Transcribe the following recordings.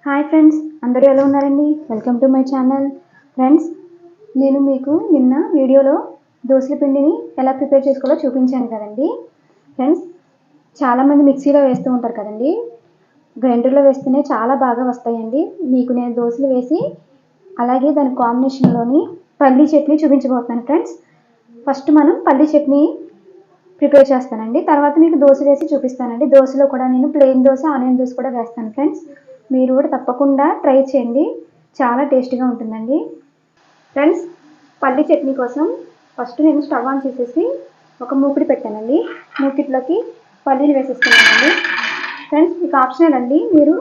Hi friends, అందరూ ఎలా ఉన్నారండి? Welcome to my channel. Friends, నేను మీకు నిన్న వీడియోలో దోసల పిండిని ఎలా ప్రిపేర్ చేసుకోవాలో చూపించాను కదండి. ఫ్రెండ్స్, చాలామంది మిక్సీలో వేస్తూ ఉంటారు కదండి. గ్రైండర్లో వేస్తేనే చాలా బాగా వస్తాయండి. మీకు నేను దోసలు వేసి అలాగే దాని కాంబినేషన్లోని పల్లీ చట్నీ చూపించబోతున్నాను. ఫ్రెండ్స్, ఫస్ట్ మనం పల్లీ చట్నీ ప్రిపేర్ చేస్తానండి. తర్వాత మీకు దోశ వేసి చూపిస్తానండి. దోశలో కూడా నేను ప్లెయిన్ దోశ, ఆనియన్ దోశ కూడా వేస్తాను. ఫ్రెండ్స్, మీరు కూడా తప్పకుండా ట్రై చేయండి, చాలా టేస్టీగా ఉంటుందండి. ఫ్రెండ్స్, పల్లీ చట్నీ కోసం ఫస్ట్ నేను స్టవ్ ఆన్ చేసేసి ఒక మూకుడి పెట్టానండి. మూకిట్లోకి పల్లీలు వేసేస్తున్నానండి. ఫ్రెండ్స్, మీకు ఆప్షనల్ అండి, మీరు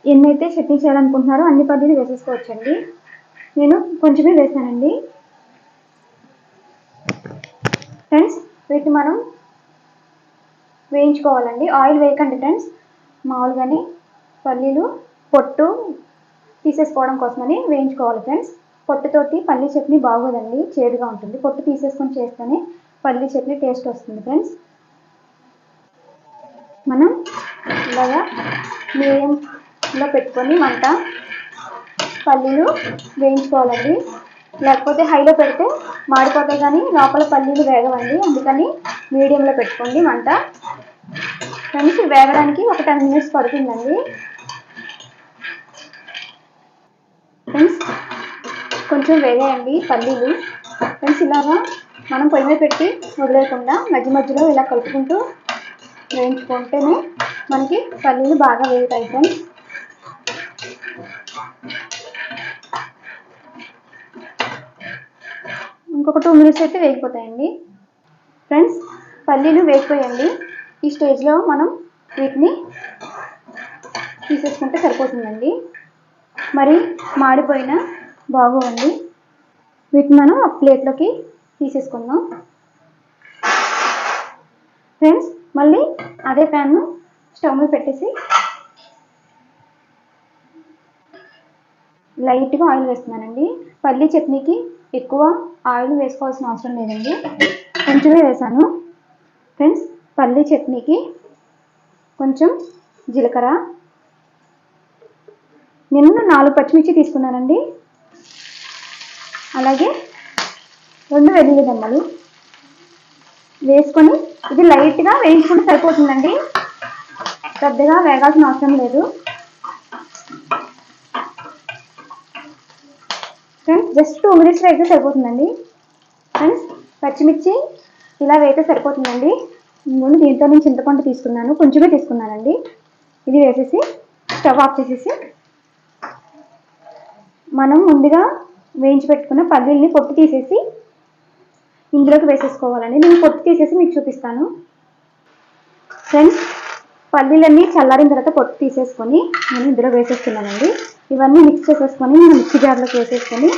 ఎన్నైతే చట్నీ చేయాలనుకుంటున్నారో అన్ని పల్లీలు వేసేసుకోవచ్చండి. నేను కొంచెమే వేసానండి. ఫ్రెండ్స్, వీటిని మనం వేయించుకోవాలండి. ఆయిల్ వేయకండి ఫ్రెండ్స్, మామూలుగానే పల్లీలు పొట్టు తీసేసుకోవడం కోసమని వేయించుకోవాలి. ఫ్రెండ్స్, పొట్టుతోటి పల్లీ చట్నీ బాగోదండి, చేదుగా ఉంటుంది. పొట్టు తీసేసుకొని చేస్తేనే పల్లీ చట్నీ టేస్ట్ వస్తుంది. ఫ్రెండ్స్, మనం ఇలాగా మీడియంలో పెట్టుకొని మంట పల్లీలు వేయించుకోవాలండి. లేకపోతే హైలో పెడితే మాడిపోతాయి, కానీ లోపల పల్లీలు వేగవండి. అందుకని మీడియంలో పెట్టుకోండి మంట. ఫ్రెండ్స్, వేగడానికి ఒక 10 minutes పడుతుందండి. ఫ్రెండ్స్, కొంచెం వేగాయండి పల్లీలు. ఫ్రెండ్స్, ఇలాగా మనం పొయ్యి మీద పెట్టి వదిలేయకుండా మధ్య మధ్యలో ఇలా కలుపుకుంటూ వేయించుకుంటేనే మనకి పల్లీలు బాగా వేగుతాయి. ఫ్రెండ్స్, ఇంకొక 2 minutes అయితే వేగిపోతాయండి. ఫ్రెండ్స్, పల్లీలు వేగిపోయండి. ఈ స్టేజ్లో మనం వీటిని తీసేసుకుంటే సరిపోతుందండి. మరి మాడిపోయినా బాగోవండి. వీటిని మనం ఒక ప్లేట్లోకి తీసేసుకుందాం. ఫ్రెండ్స్, మళ్ళీ అదే ప్యాన్ను స్టవ్ మీద పెట్టేసి లైట్గా ఆయిల్ వేస్తున్నానండి. పల్లీ చట్నీకి ఎక్కువ ఆయిల్ వేసుకోవాల్సిన అవసరం లేదండి, కొంచెమే వేసాను. ఫ్రెండ్స్, పల్లీ చట్నీకి కొంచెం జీలకర్ర, నేను 4 పచ్చిమిర్చి తీసుకున్నానండి. అలాగే 2 వెల్లుల్లి రెమ్మలు వేసుకొని ఇది లైట్గా వేయించుకుంటే సరిపోతుందండి, పెద్దగా వేగాల్సిన అవసరం లేదు. ఫ్రెండ్స్, జస్ట్ 2 minutes వేగితే సరిపోతుందండి. ఫ్రెండ్స్, పచ్చిమిర్చి ఇలా వేగితే సరిపోతుందండి. నేను దీంతో నేను చింతపండు తీసుకున్నాను, కొంచెమే తీసుకున్నానండి. ఇది వేసేసి స్టవ్ ఆఫ్ చేసేసి మనం ముందుగా వేయించి పెట్టుకున్న పల్లీల్ని పొట్టు తీసేసి ఇందులోకి వేసేసుకోవాలండి. నేను పొట్టు తీసేసి మీకు చూపిస్తాను. ఫ్రెండ్స్, పల్లీలన్నీ చల్లారిన తర్వాత పొట్టు తీసేసుకొని నేను ఇందులో వేసేస్తున్నానండి. ఇవన్నీ మిక్స్ చేసేసుకొని మనం మిక్సీ జార్లోకి వేసేసుకొని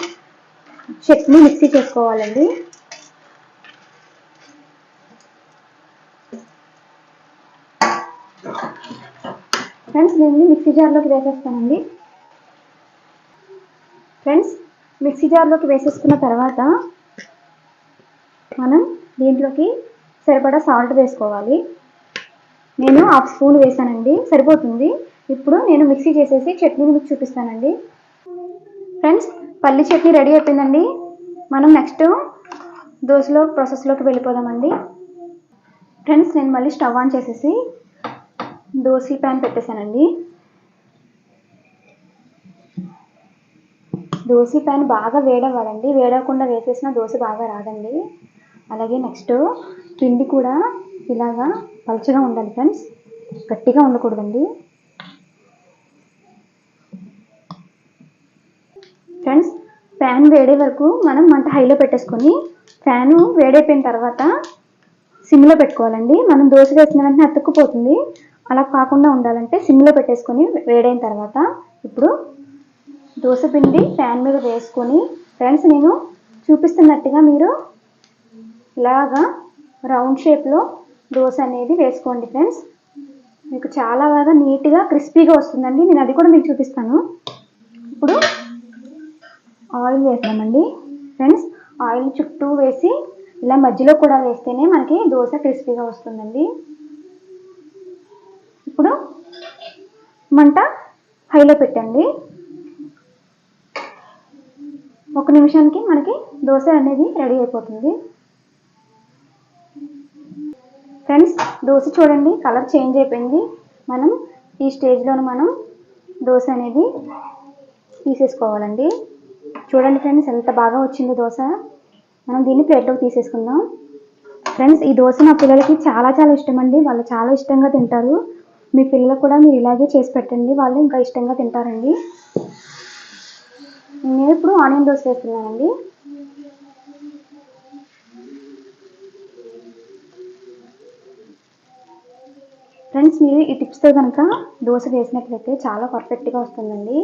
చట్నీ మిక్సీ చేసుకోవాలండి. ఫ్రెండ్స్, నేను మిక్సీ జార్లోకి వేసేస్తానండి. ఫ్రెండ్స్, మిక్సీ జార్లోకి వేసేసుకున్న తర్వాత మనం దీంట్లోకి సరిపడా సాల్ట్ వేసుకోవాలి. నేను 1/2 స్పూన్ వేసానండి, సరిపోతుంది. ఇప్పుడు నేను మిక్సీ చేసేసి చట్నీని మీకు చూపిస్తానండి. ఫ్రెండ్స్, పల్లీ చట్నీ రెడీ అయిపోయిందండి. మనం నెక్స్ట్ దోశలో ప్రాసెస్లోకి వెళ్ళిపోదామండి. ఫ్రెండ్స్, నేను మళ్ళీ స్టవ్ ఆన్ చేసేసి దోశ ప్యాన్ పెట్టేశానండి. దోశ ప్యాన్ బాగా వేడవ్వాలండి, వేడవకుండా వేసేసిన దోశ బాగా రాదండి. అలాగే నెక్స్ట్ పిండి కూడా ఇలాగా పలుచగా ఉండాలి ఫ్రెండ్స్, గట్టిగా ఉండకూడదండి. ఫ్రెండ్స్, ప్యాన్ వేడే వరకు మనం మంట హైలో పెట్టేసుకొని ప్యాను వేడైపోయిన తర్వాత సిమ్లో పెట్టుకోవాలండి. మనం దోశ వేసిన వెంటనే అతుక్కుపోతుంది, అలా కాకుండా ఉండాలంటే సిమ్లో పెట్టేసుకొని వేడైన తర్వాత ఇప్పుడు దోశ పిండి ప్యాన్ మీద వేసుకొని ఫ్రెండ్స్, నేను చూపిస్తున్నట్టుగా మీరు ఇలాగా రౌండ్ షేప్లో దోశ అనేది వేసుకోండి. ఫ్రెండ్స్, మీకు చాలా బాగా నీట్గా క్రిస్పీగా వస్తుందండి. నేను అది కూడా మీకు చూపిస్తాను. ఇప్పుడు ఆయిల్ వేసామండి. ఫ్రెండ్స్, ఆయిల్ చుట్టూ వేసి ఇలా మధ్యలో కూడా వేస్తేనే మనకి దోశ క్రిస్పీగా వస్తుందండి. ఇప్పుడు మంట హైలో పెట్టండి. 1 నిమిషానికి మనకి దోశ అనేది రెడీ అయిపోతుంది. ఫ్రెండ్స్, దోశ చూడండి కలర్ చేంజ్ అయిపోయింది. మనం ఈ స్టేజ్లోనే మనం దోశ అనేది తీసేసుకోవాలండి. చూడండి ఫ్రెండ్స్, ఎంత బాగా వచ్చింది దోశ. మనం దీన్ని ప్లేట్లోకి తీసేసుకుందాం. ఫ్రెండ్స్, ఈ దోశ మా పిల్లలకి చాలా చాలా ఇష్టం అండి. వాళ్ళు చాలా ఇష్టంగా తింటారు. మీ పిల్లలకు కూడా మీరు ఇలాగే చేసి పెట్టండి, వాళ్ళు ఇంకా ఇష్టంగా తింటారండి. నేను ఇప్పుడు ఆనియన్ దోశ వేస్తున్నానండి. ఫ్రెండ్స్, మీరు ఈ టిప్స్తో కనుక దోశ వేసినట్లయితే చాలా పర్ఫెక్ట్గా వస్తుందండి.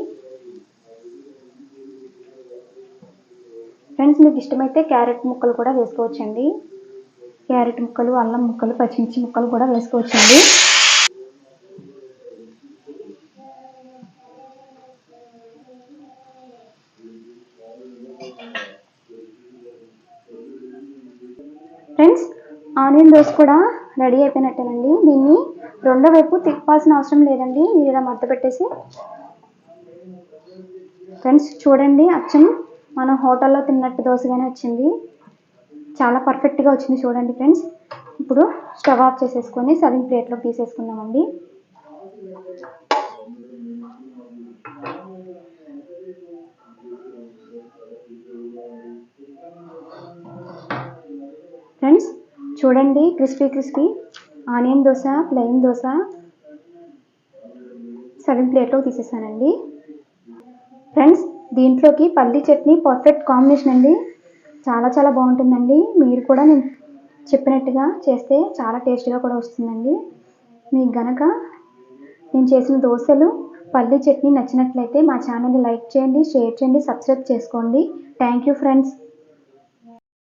ఫ్రెండ్స్, మీకు ఇష్టమైతే క్యారెట్ ముక్కలు కూడా వేసుకోవచ్చండి. క్యారెట్ ముక్కలు, అల్లం ముక్కలు, పచ్చిమిర్చి ముక్కలు కూడా వేసుకోవచ్చండి. ఫ్రెండ్స్, ఆనియన్ దోశ కూడా రెడీ అయిపోయినట్టేనండి. దీన్ని రెండో వైపు తిప్పాల్సిన అవసరం లేదండి. మీరు ఇలా మడత పెట్టేసి ఫ్రెండ్స్ చూడండి, అచ్చం మనం హోటల్లో తిన్నట్టు దోశగానే వచ్చింది. చాలా పర్ఫెక్ట్గా వచ్చింది చూడండి ఫ్రెండ్స్. ఇప్పుడు స్టవ్ ఆఫ్ చేసేసుకొని సర్వింగ్ ప్లేట్లోకి తీసేసుకుందామండి. ఫ్రెండ్స్ చూడండి, crispy onion dosa, plain dosa serving ప్లేట్లోకి తీసేసానండి. ఫ్రెండ్స్, దీంట్లోకి పల్లీ చట్నీ పర్ఫెక్ట్ కాంబినేషన్ అండి. చాలా చాలా బాగుంటుందండి. మీరు కూడా నేను చెప్పినట్టుగా చేస్తే చాలా టేస్టీగా కూడా వస్తుందండి. మీకు గనక నేను చేసిన దోశలు, పల్లీ చట్నీ నచ్చినట్లయితే మా ఛానల్ని లైక్ చేయండి, షేర్ చేయండి, సబ్స్క్రైబ్ చేసుకోండి. Thank you friends.